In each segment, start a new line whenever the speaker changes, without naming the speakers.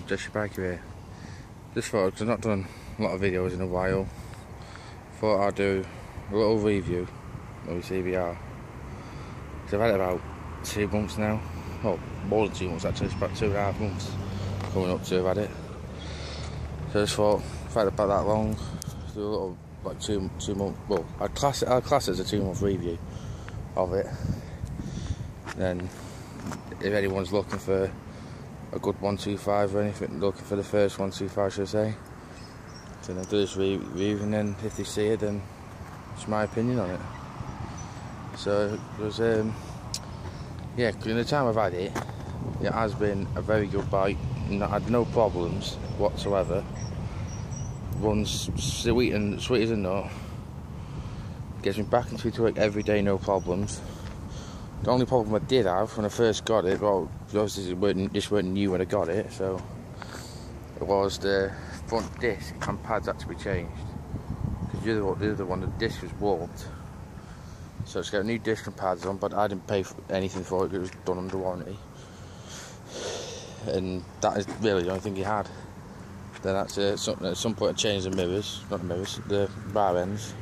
Just your bike here. Just thought, because I've not done a lot of videos in a while, thought I'd do a little review of the CBR. So I've had it about 2 months now. Well, more than 2 months actually, it's about 2.5 months coming up to have had it. So I just thought, if I had about that long, do a little, like two month, well, I'd class it as a 2 month review of it. Then, if anyone's looking for a good 125 or anything, looking for the first 125 should I say, so then do this review, and then if they see it, then it's my opinion on it. So it was, yeah, in the time I've had it, it has been a very good bike. I had no problems whatsoever. Runs sweet as a nut. Gets me back into work every day, no problems. The only problem I did have when I first got it, well, obviously this weren't new when I got it, so it was the front disc and pads had to be changed. Because the other one, the disc was warped. So it's got a new disc and pads on, but I didn't pay for anything for it, it was done under warranty. And that is really the only thing he had. Then at some point I changed the mirrors, not the mirrors, the bar ends.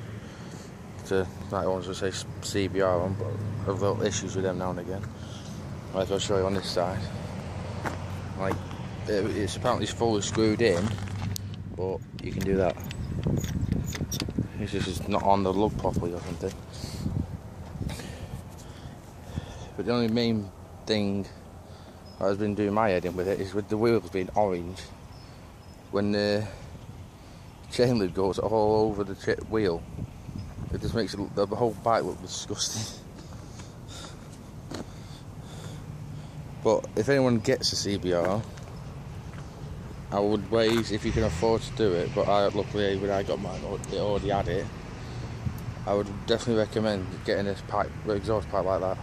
To, like ones would say cbr on, but I have little issues with them now and again. Like I'll show you on this side. Like, it's apparently fully screwed in, but you can do that. It's just not on the lug properly or something. But the only main thing that has been doing my head in with it is with the wheels being orange. When the chain lid goes all over the wheel, it just makes the whole bike look disgusting. But if anyone gets a CBR, I would raise, if you can afford to do it, but luckily when I got mine, it already had it, I would definitely recommend getting this pipe, exhaust pipe like that.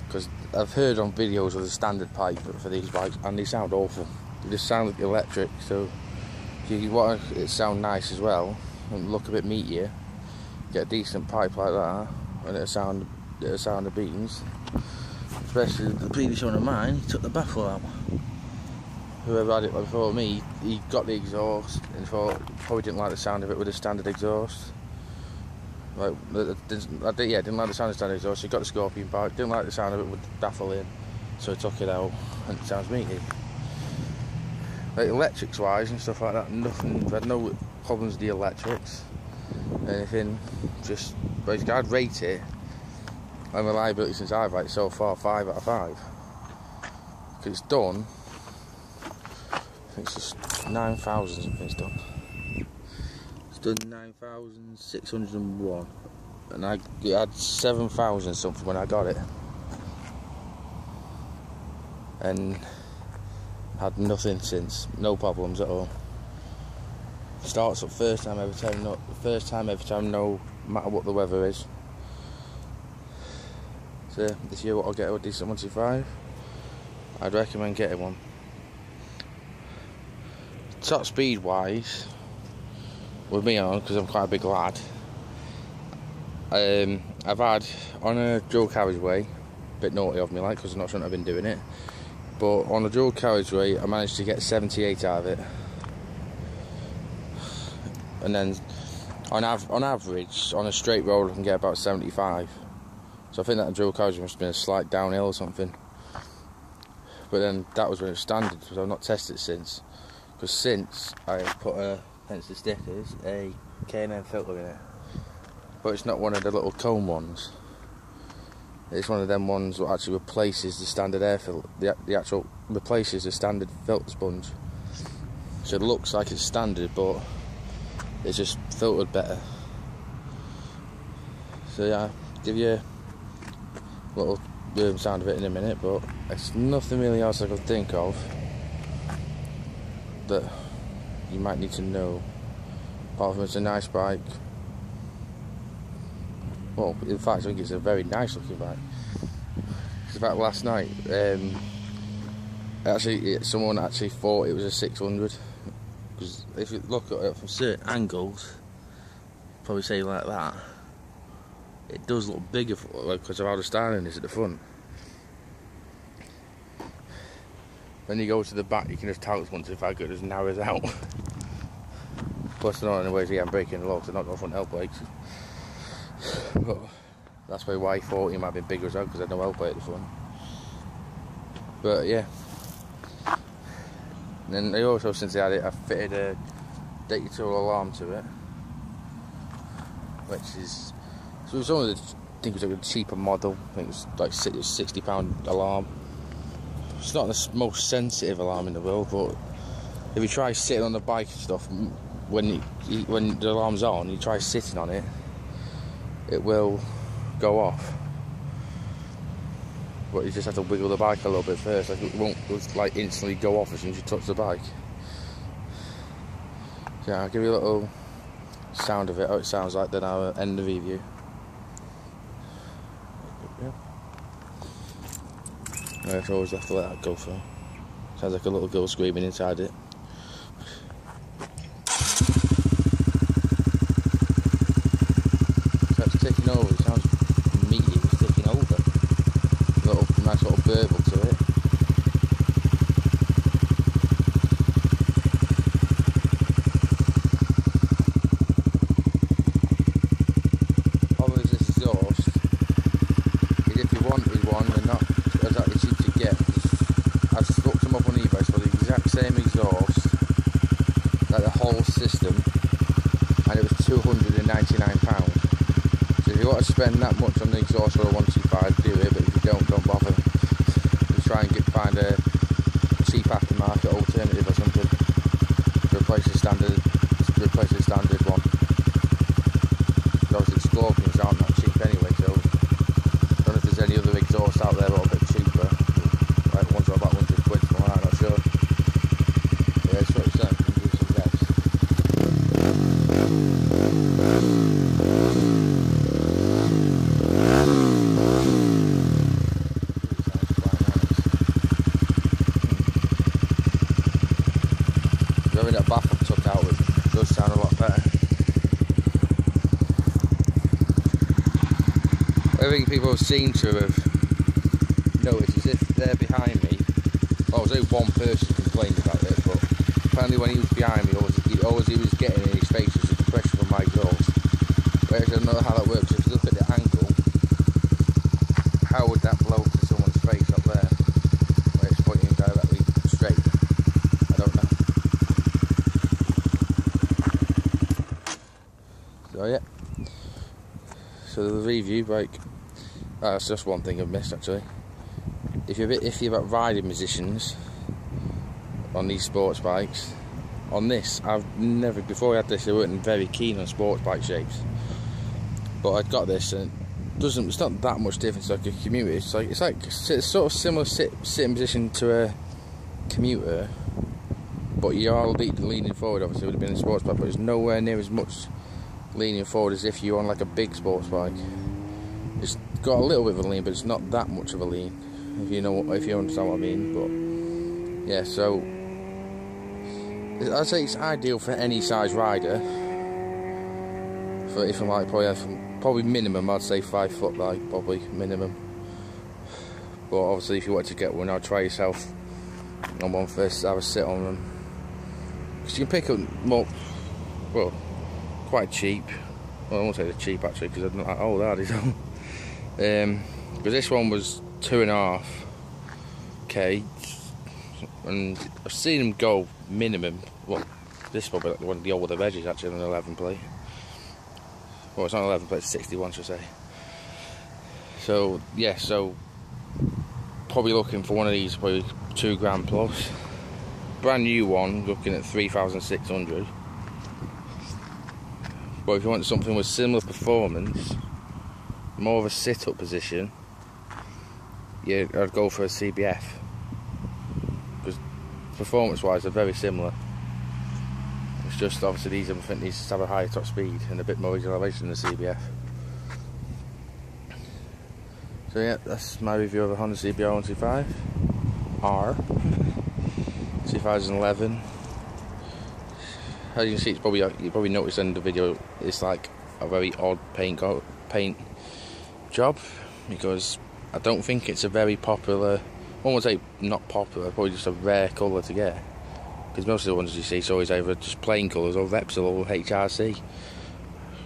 Because I've heard on videos of the standard pipe for these bikes, and they sound awful. They just sound like electric, so if you want it to sound nice as well, and look a bit meatier, get a decent pipe like that, and it'll sound the beans. Especially the previous one of mine, took the baffle out. Whoever had it before me, he got the exhaust and thought probably didn't like the sound of it with a standard exhaust. Like, didn't like the sound of standard exhaust. He got the Scorpion pipe, didn't like the sound of it with the baffle in, so he took it out, and it sounds meaty. Like electrics wise and stuff like that, nothing. I've had no problems with the electrics. Anything, just basically I'd rate it on reliability since I've had it so far 5 out of 5. Because it's done, I think it's just 9,000 something it's done. It's done 9,601, and I had 7,000 something when I got it, and had nothing since, no problems at all. Starts up first time every time, no matter what the weather is. So this year what I'll get a decent 125. I'd recommend getting one. Top speed wise, with me on, because I'm quite a big lad, I've had on a dual carriageway, a bit naughty of me like, because I'm not sure I've been doing it, but on a dual carriageway I managed to get 78 out of it. And then on average, on a straight road I can get about 75. So I think that dual carriageway must have been a slight downhill or something. But then that was when it was standard, so I've not tested it since. Because since I put hence the stickers, a K&N filter in it. But it's not one of the little cone ones. It's one of them ones that actually replaces the standard air filter. The actual replaces the standard filter sponge. So it looks like it's standard, but it's just filtered better. So yeah, I'll give you a little sound of it in a minute, but it's nothing really else I can think of that you might need to know, apart from it's a nice bike. Well, in fact I think it's a very nice looking bike. In fact last night someone actually thought it was a 600, because if you look at it from certain angles, probably say like that, it does look bigger because of how the styling is at the front. when you go to the back, you can just tell it's 125 it just narrows out. Plus, they're not any ways I'm breaking the law, because they're not got front L brakes. But that's why 40 might be bigger as well, because there's no L plate at the front. But yeah. And then they also, since they had it, I fitted a digital alarm to it, which is, so it was only, I think it was like a cheaper model. I think it was like £60 alarm. It's not the most sensitive alarm in the world, but if you try sitting on the bike and stuff, when the alarm's on, you try sitting on it, it will go off. But you just have to wiggle the bike a little bit first. Like, it won't just like instantly go off as soon as you touch the bike. So yeah, I'll give you a little sound of it, how it sounds like, then I'll end the review. Yeah. I've always have to let that go for. Sounds like a little girl screaming inside it. So it's ticking over, it sounds meaty, it's ticking over. Nice little burble to it. Probably this exhaust is, if you wanted one, they're not exactly cheap to get. I've looked them up on eBay, so the exact same exhaust, like the whole system, and it was £299. So if you want to spend that much on the exhaust for a 125, do it, but if you don't bother. Just try and find a cheap aftermarket alternative or something to replace the standard one. Those Scorpions aren't that cheap anyway, so I don't know if there's any other exhausts out there that are a bit cheaper. Like ones that are about 100 quid, something like that, I'm not sure. Yeah, it's what it's saying, give you some guess. Having that baffle took out, it does sound a lot better. I think people seem to have noticed, as if they're behind me. Well, there was only one person who complained about it, but apparently when he was behind me, all he was getting in his face was the pressure from my exhaust. Whereas I don't know how that works. If you look at the angle, how would that blow to someone's face up there, where it's pointing directly straight? I don't know. So yeah, so the review, like, that's just one thing I've missed actually. If you're a bit iffy about riding musicians on these sports bikes, on this, I've never, before I had this, I wasn't very keen on sports bike shapes, but I got this and it's not that much difference like a commuter. It's sort of similar sitting position to a commuter, but you are leaning forward. Obviously, it would have been a sports bike, but it's nowhere near as much leaning forward as if you're on like a big sports bike. It's got a little bit of a lean, but it's not that much of a lean, if you understand what I mean. But yeah, so I'd say it's ideal for any size rider. If I'm like probably minimum, I'd say 5 foot, like probably minimum. But obviously, if you want to get one, I'd try yourself on one first. Have a sit on them, because you can pick up more. Well, quite cheap. Well, I won't say they're cheap actually, because I'm like, oh, that is. Because this one was 2.5k, and I've seen them go minimum. Well, this is probably like one of the older edges actually, on an 11 plate. Well, it's not 11 plate, it's 61, should I say. So yeah, so probably looking for one of these, probably £2 plus. Brand new one, looking at 3,600. But if you want something with similar performance, more of a sit-up position, yeah, I'd go for a CBF, because performance-wise they're very similar. It's just obviously these, I think these have a higher top speed and a bit more elevation than the CBF. So yeah, that's my review of a Honda cbr125r 2011. As you can see, it's probably, you probably noticed in the video, it's like a very odd paint job, because I don't think it's a very popular I won't say not popular, probably just a rare colour to get. Because most of the ones you see is always either just plain colours or Repsol or HRC.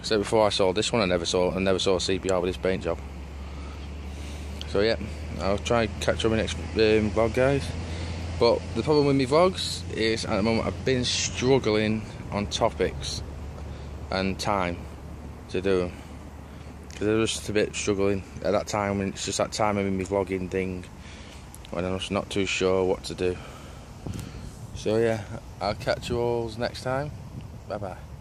So before I saw this one, I never saw a CBR with this paint job. So yeah, I'll try and catch up in the next vlog, guys. But the problem with my vlogs is at the moment I've been struggling on topics and time to do them. Because I'm just a bit struggling at that time, and it's just that time I'm in my vlogging thing when I'm just not too sure what to do. So yeah, I'll catch you all next time. Bye bye.